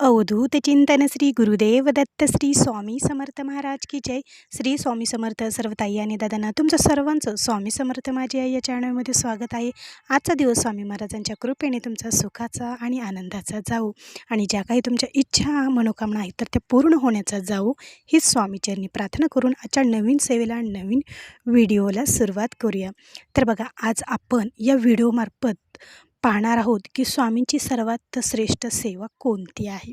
अवधूत चिंतन श्री गुरुदेव दत्त श्री स्वामी समर्थ महाराज की जय. श्री स्वामी समर्थ. सर्व ताई आणि दादांना तुमचं सर्वांचं स्वामी समर्थ माझी आई या चॅनलमध्ये स्वागत आहे. आजचा दिवस स्वामी महाराजांच्या कृपेने तुमचा सुखाचा आणि आनंदाचा जाऊ आणि ज्या काही तुमच्या इच्छा मनोकामना आहेत तर त्या पूर्ण होण्याचा जाऊ हीच स्वामीचरणी प्रार्थना करून आजच्या नवीन सेवेला नवीन व्हिडिओला सुरुवात करूया. तर बघा, आज आपण या व्हिडिओमार्फत पाहणार आहोत की स्वामींची सर्वात श्रेष्ठ सेवा कोणती आहे.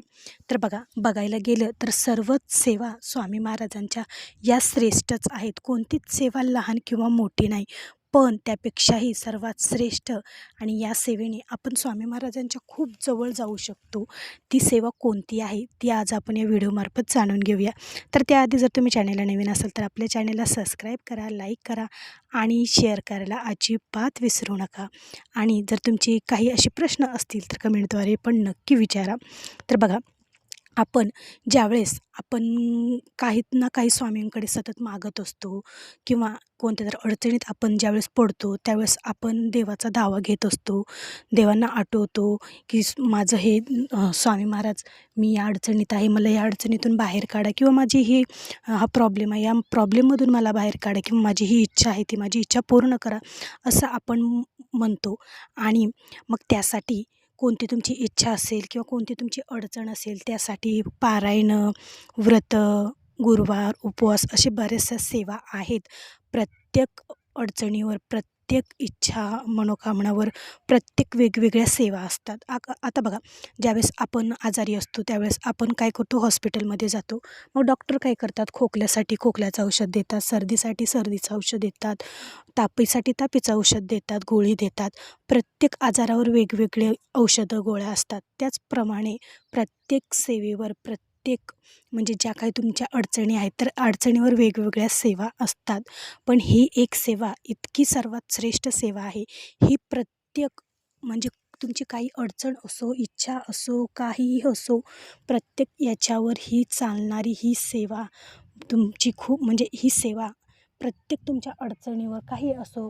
तर बघायला गेलं तर सर्वच सेवा स्वामी महाराजांच्या या श्रेष्ठच आहेत. कोणतीच सेवा लहान किंवा मोठी नाही, पण त्यापेक्षाही सर्वात श्रेष्ठ आणि या सेवेने आपण स्वामी महाराजांच्या खूप जवळ जाऊ शकतो. ती सेवा कोणती आहे ती आज आपण या व्हिडिओमार्फत जाणून घेऊया. तर त्याआधी जर तुम्ही चॅनलला नवीन असाल तर आपल्या चॅनलला सबस्क्राईब करा, लाईक करा आणि शेअर करायला अजिबात विसरू नका. आणि जर तुमचे काही असे प्रश्न असतील तर कमेंटद्वारे पण नक्की विचारा. तर बघा, आपण ज्यावेळेस आपण काही ना काही स्वामींकडे सतत मागत असतो किंवा कोणत्या तरी अडचणीत आपण ज्यावेळेस पडतो त्यावेळेस आपण देवाचा धावा घेत असतो. देवांना आठवतो की माझं हे स्वामी महाराज, मी या अडचणीत आहे, मला या अडचणीतून बाहेर काढा किंवा माझी ही हा प्रॉब्लेम आहे, या प्रॉब्लेममधून मला बाहेर काढा किंवा माझी ही इच्छा आहे ती माझी इच्छा पूर्ण करा, असं आपण म्हणतो. आणि मग त्यासाठी कोणती तुमची इच्छा असेल किंवा कोणती तुमची अडचण असेल त्यासाठी पारायणं, व्रत, गुरुवार, उपवास असे बऱ्याचशा सेवा आहेत. प्रत्येक अडचणीवर, प्रत्येक इच्छा मनोकामनावर प्रत्येक वेगवेगळ्या सेवा असतात. आता बघा, ज्यावेळेस आपण आजारी असतो त्यावेळेस आपण काय करतो, हॉस्पिटलमध्ये जातो. मग डॉक्टर काय करतात, खोकल्यासाठी खोकल्याचं औषध देतात, सर्दीसाठी सर्दीचं औषध देतात, तापासाठी तापाचं औषध देतात, गोळी देतात. प्रत्येक आजारावर वेगवेगळे औषधं गोळ्या असतात. त्याचप्रमाणे प्रत्येक सेवेवर, प्रत्येक म्हणजे ज्या काही तुमच्या अडचणी आहेत तर अडचणीवर वेगवेगळ्या सेवा असतात. पण ही एक सेवा इतकी सर्वात श्रेष्ठ सेवा आहे. ही प्रत्येक म्हणजे तुमची काही अडचण असो, इच्छा असो, काहीही असो, प्रत्येक याच्यावर ही चालणारी ही सेवा तुमची खूप म्हणजे ही सेवा प्रत्येक तुमच्या अडचणीवर काही असो,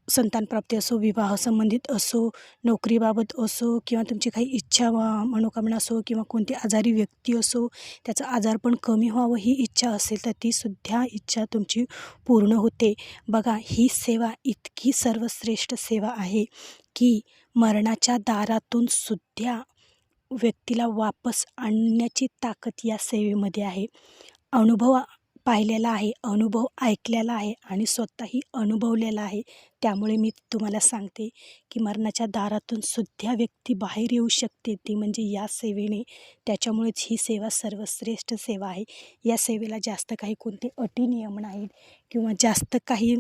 संतानप्राप्ती असो, विवाह संबंधित असो, नोकरीबाबत असो किंवा तुमची काही इच्छा मनोकामना असो किंवा कोणती आजारी व्यक्ती असो, त्याचं आजारपण कमी व्हावं ही इच्छा असेल तर तीसुद्धा इच्छा तुमची पूर्ण होते. बघा, ही सेवा इतकी सर्वश्रेष्ठ सेवा आहे की मरणाच्या दारातून सुद्धा व्यक्तीला वापस आणण्याची ताकद या सेवेमध्ये आहे. अनुभव पाहिलेला आहे, अनुभव ऐकलेला आहे आणि स्वतःही अनुभवलेला आहे. त्यामुळे मी तुम्हाला सांगते की मरणाच्या दारातून सुद्धा व्यक्ती बाहेर येऊ शकते, ती म्हणजे या सेवेने. त्याच्यामुळेच ही सेवा सर्वश्रेष्ठ सेवा आहे. या सेवेला जास्त काही कोणते अटी नियम नाहीत किंवा जास्त काही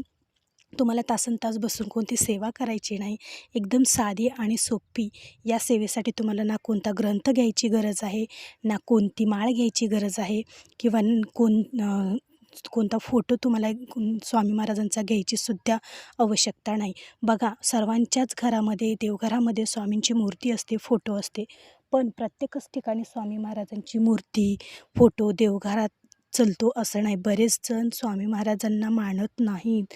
तुम्हाला तासनतास बसून कोणती सेवा करायची नाही. एकदम साधी आणि सोपी या सेवेसाठी तुम्हाला ना कोणता ग्रंथ घ्यायची गरज आहे, ना कोणती माळ घ्यायची गरज आहे किंवा कोणता फोटो तुम्हाला स्वामी महाराजांचा घ्यायची सुद्धा आवश्यकता नाही. बघा, सर्वांच्याच घरामध्ये, देवघरामध्ये स्वामींची मूर्ती असते, फोटो असते. पण प्रत्येकच ठिकाणी स्वामी महाराजांची मूर्ती, फोटो देवघरात चलतो असं नाही. बरेच जण स्वामी महाराजांना मानत नाहीत.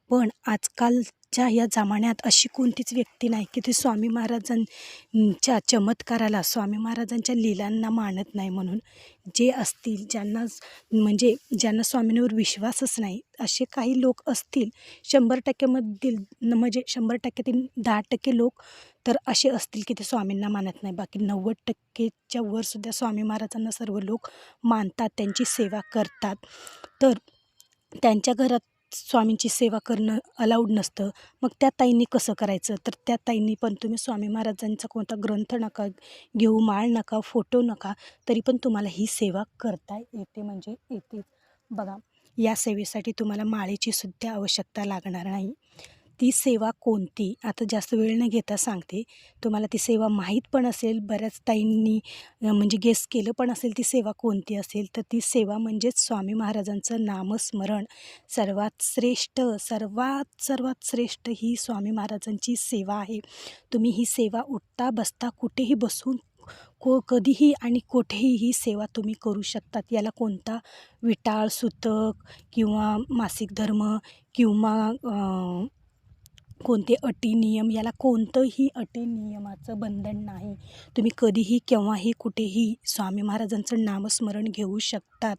पण आजकालच्या या जमान्यात अशी कोणतीच व्यक्ती नाही की ती स्वामी महाराजांच्या चमत्काराला, स्वामी महाराजांच्या लीलांना मानत नाही. म्हणून जे असतील, म्हणजे ज्यांना स्वामींवर विश्वासच नाही, असे काही लोक असतील 100%मधील, म्हणजे 100%तील 10% लोक तर असे असतील की ते स्वामींना मानत नाही. बाकी 90%च्या वरसुद्धा स्वामी महाराजांना सर्व लोक मानतात, त्यांची सेवा करतात. तर त्यांच्या घरात स्वामींची सेवा करणं अलाउड नसतं. मग त्या ताईंनी कसं करायचं? तर त्या ताईंनी पण तुम्ही स्वामी महाराजांचा कोणता ग्रंथ नका घेऊ, माळ नका, फोटो नका, तरी पण तुम्हाला ही सेवा करता येते, म्हणजे येतेच. बघा, या सेवेसाठी तुम्हाला माळेची सुद्धा आवश्यकता लागणार नाही. ती सेवा कोणती? आता जास्त वेळ न घेता सांगते. तुम्हाला ती सेवा माहीत पण असेल, बऱ्याच ताईंनी म्हणजे गेस केलं पण असेल ती सेवा कोणती असेल. तर ती सेवा म्हणजेच स्वामी महाराजांचं नामस्मरण. सर्वात श्रेष्ठ ही स्वामी महाराजांची सेवा आहे. तुम्ही ही सेवा उठता बसता कुठेही बसून कधीही आणि कुठेही ही सेवा तुम्ही करू शकतात. याला कोणता विटाळ, सुतक किंवा मासिक धर्म किंवा कोणते अटी नियम, याला कोणतंही अटी नियमाचं बंधन नाही. तुम्ही कधीही केव्हाही कुठेही स्वामी महाराजांचं नामस्मरण घेऊ शकतात.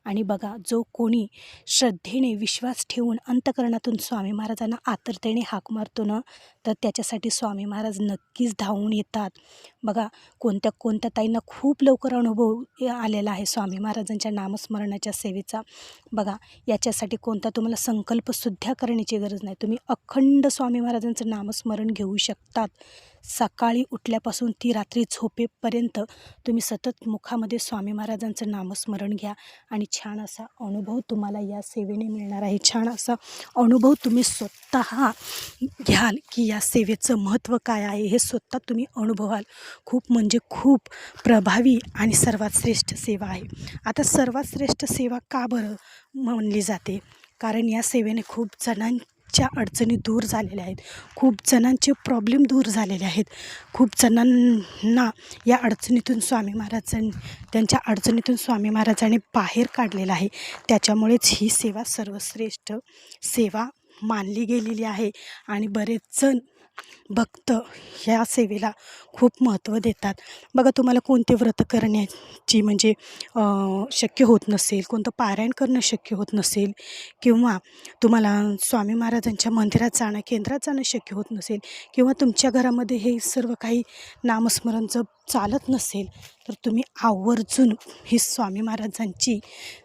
आणि बघा, जो कोणी श्रद्धेने विश्वास ठेवून अंतःकरणातून स्वामी महाराजांना आतुरतेने हाक मारतो ना, तर त्याच्यासाठी स्वामी महाराज नक्कीच धावून येतात. बघा, कोणत्या कोणत्या ताईंना खूप लवकर अनुभव आलेला आहे स्वामी महाराजांच्या नामस्मरणाच्या सेवेचा. बघा, याच्यासाठी कोणता तुम्हाला संकल्पसुद्धा करण्याची गरज नाही. तुम्ही अखंड स्वामी महाराजांचं नामस्मरण घेऊ शकतात. सकाळी उठल्यापासून ती रात्री झोपेपर्यंत तुम्ही सतत मुखामध्ये स्वामी महाराजांचं नामस्मरण घ्या आणि छान असा अनुभव तुम्हाला या सेवेने मिळणार आहे. छान असा अनुभव तुम्ही स्वतः घ्याल की या सेवेचं महत्त्व काय आहे हे स्वतः तुम्ही अनुभवाल. खूप म्हणजे खूप प्रभावी आणि सर्वात श्रेष्ठ सेवा आहे. आता सर्वात श्रेष्ठ सेवा का बरं म्हणली जाते? कारण या सेवेने खूप जणांच्या अडचणी दूर झालेल्या आहेत. खूप जणांचे प्रॉब्लेम दूर झालेले आहेत. खूप जणांना या अडचणीतून त्यांच्या अडचणीतून स्वामी महाराजांनी बाहेर काढलेलं आहे. त्याच्यामुळेच ही सेवा सर्वश्रेष्ठ सेवा मानली गेलेली आहे. आणि बरेच जण भक्त ह्या सेवेला खूप महत्त्व देतात. बघा, तुम्हाला कोणते व्रत करण्याची म्हणजे शक्य होत नसेल, कोणतं पारायण करणं शक्य होत नसेल, किंवा तुम्हाला स्वामी महाराजांच्या मंदिरात जाणं, केंद्रात जाणं शक्य होत नसेल, किंवा तुमच्या घरामध्ये हे सर्व काही नामस्मरण जप चालत नसेल, तर तुम्ही आवर्जून ही स्वामी महाराजांची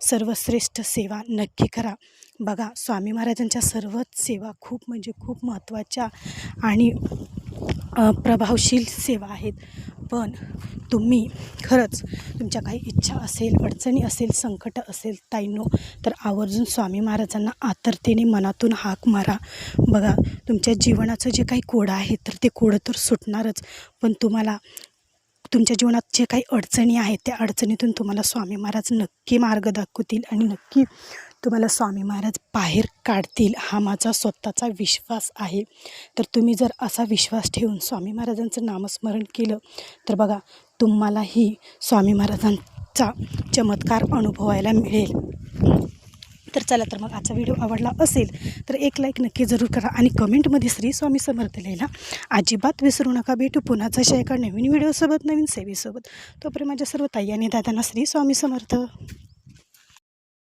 सर्वश्रेष्ठ सेवा नक्की करा. बघा, स्वामी महाराजांच्या सर्वच सेवा खूप म्हणजे खूप महत्त्वाच्या आणि प्रभावशील सेवा आहेत. पण तुम्ही खरंच तुमच्या काही इच्छा असेल, अडचणी असेल, संकट असेल ताईंनो, तर आवर्जून स्वामी महाराजांना आतुरतेने मनातून हाक मारा. बघा, तुमच्या जीवनाचं जे काही कोडं आहे तर ते कोडं तर सुटणारच, पण तुम्हाला तुमच्या जीवनात जे काही अडचणी आहेत त्या अडचणीतून तुम्हाला स्वामी महाराज नक्की मार्ग दाखवतील आणि नक्की तुम्हाला स्वामी महाराज बाहेर काढतील, हा माझा स्वतःचा विश्वास आहे. तर तुम्ही जर असा विश्वास ठेवून स्वामी महाराजांचं नामस्मरण केलं तर बघा, तुम्हालाही स्वामी महाराजांचा चमत्कार अनुभवायला मिळेल. तर चला, तर मग आजचा व्हिडिओ आवडला असेल तर एक लाईक नक्की जरूर करा आणि कमेंटमध्ये श्री स्वामी समर्थ लिहायला अजिबात विसरू नका. भेटू पुन्हा एका नवीन व्हिडिओसोबत, नवीन सेवेसोबत. तोपर्यंत माझ्या सर्व ताई आणि दादांना श्री स्वामी समर्थ.